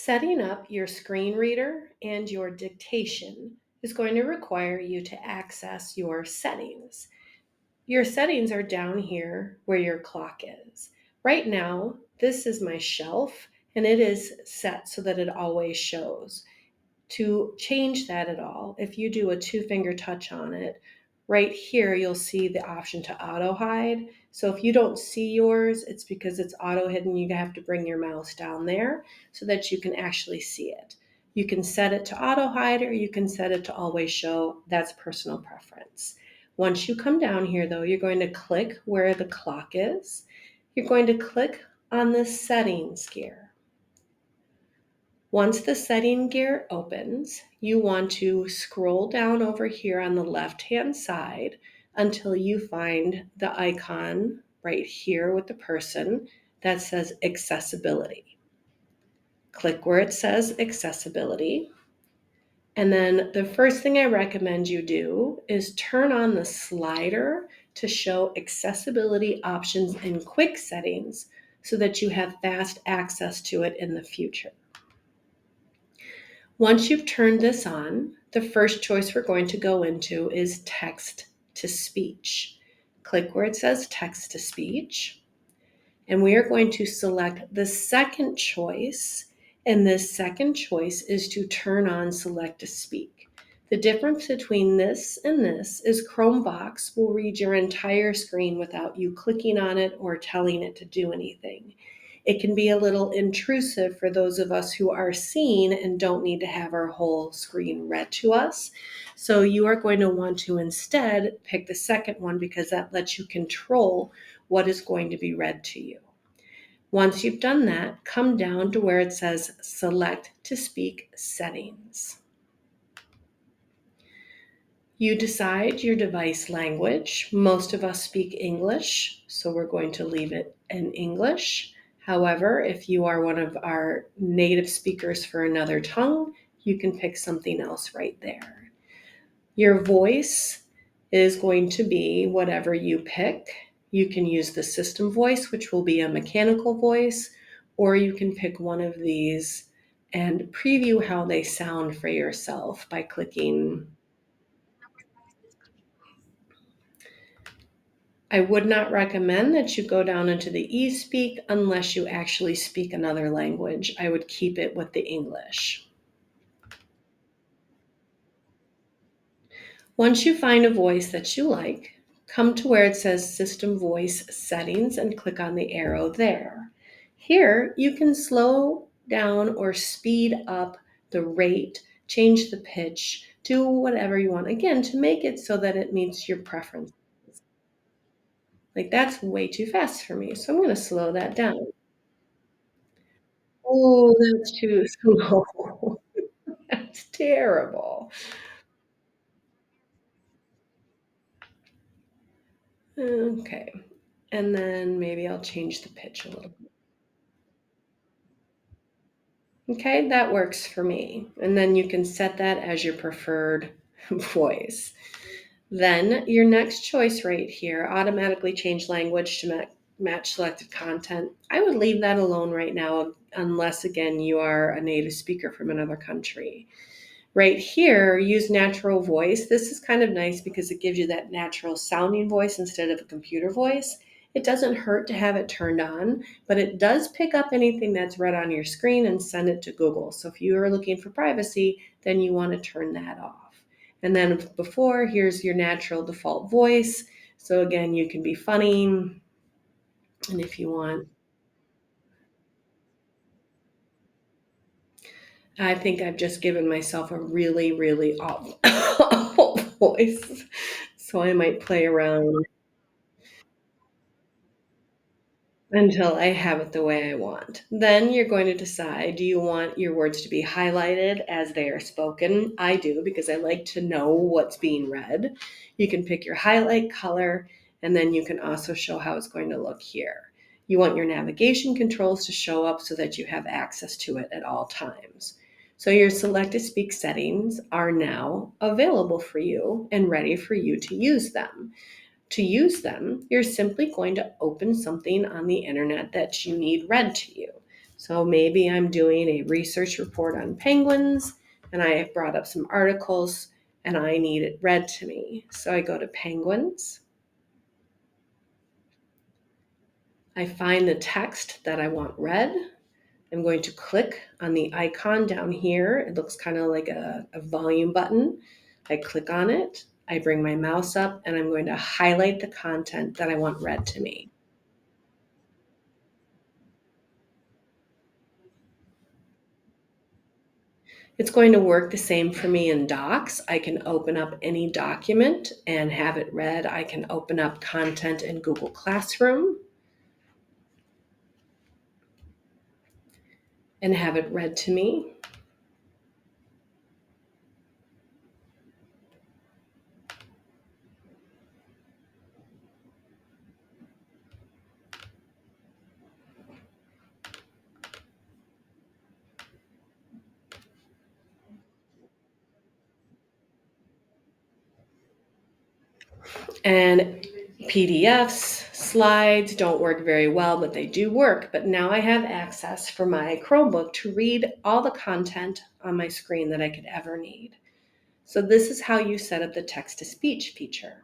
Setting up your screen reader and your dictation is going to require you to access your settings. Your settings are down here where your clock is. Right now, this is my shelf and it is set so that it always shows. To change that at all, if you do a two-finger touch on it, right here you'll see the option to auto hide. So if you don't see yours, it's because it's auto hidden. You have to bring your mouse down there so that you can actually see it. You can set it to auto hide or you can set it to always show. That's personal preference. Once you come down here though, you're going to click where the clock is. You're going to click on the settings gear. Once the setting gear opens, you want to scroll down over here on the left-hand side until you find the icon right here with the person that says accessibility. Click where it says accessibility. And then the first thing I recommend you do is turn on the slider to show accessibility options in quick settings so that you have fast access to it in the future. Once you've turned this on, the first choice we're going to go into is text to speech. Click where it says text to speech, and we are going to select the second choice, and this second choice is to turn on select to speak. The difference between this and this is Chromebooks will read your entire screen without you clicking on it or telling it to do anything. It can be a little intrusive for those of us who are seeing and don't need to have our whole screen read to us. So you are going to want to instead pick the second one because that lets you control what is going to be read to you. Once you've done that, come down to where it says Select to Speak Settings. You decide your device language. Most of us speak English, so we're going to leave it in English. However, if you are one of our native speakers for another tongue, you can pick something else right there. Your voice is going to be whatever you pick. You can use the system voice, which will be a mechanical voice, or you can pick one of these and preview how they sound for yourself by clicking. I would not recommend that you go down into the e-speak unless you actually speak another language. I would keep it with the English. Once you find a voice that you like, come to where it says System Voice Settings and click on the arrow there. Here, you can slow down or speed up the rate, change the pitch, do whatever you want. Again, to make it so that it meets your preference. Like that's way too fast for me, so I'm going to slow that down. Oh, that's too slow. That's terrible. Okay, and then maybe I'll change the pitch a little. Okay, that works for me. And then you can set that as your preferred voice. Then your next choice right here, automatically change language to match selected content. I would leave that alone right now unless, again, you are a native speaker from another country. Right here, use natural voice. This is kind of nice because it gives you that natural sounding voice instead of a computer voice. It doesn't hurt to have it turned on, but it does pick up anything that's read on your screen and send it to Google. So if you are looking for privacy, then you want to turn that off. And then before, here's your natural default voice. So again, you can be funny, and if you want, I think I've just given myself a really, really awful, awful voice. So I might play around until I have it the way I want. Then you're going to decide, do you want your words to be highlighted as they are spoken? I do because I like to know what's being read. You can pick your highlight color, and then you can also show how it's going to look here. You want your navigation controls to show up so that you have access to it at all times. So your select to speak settings are now available for you and ready for you to use them. To use them, you're simply going to open something on the internet that you need read to you. So maybe I'm doing a research report on penguins and I have brought up some articles and I need it read to me. So I go to penguins. I find the text that I want read. I'm going to click on the icon down here. It looks kind of like a volume button. I click on it. I bring my mouse up and I'm going to highlight the content that I want read to me. It's going to work the same for me in Docs. I can open up any document and have it read. I can open up content in Google Classroom and have it read to me. And PDFs, slides don't work very well, but they do work. But now I have access for my Chromebook to read all the content on my screen that I could ever need. So this is how you set up the text-to-speech feature.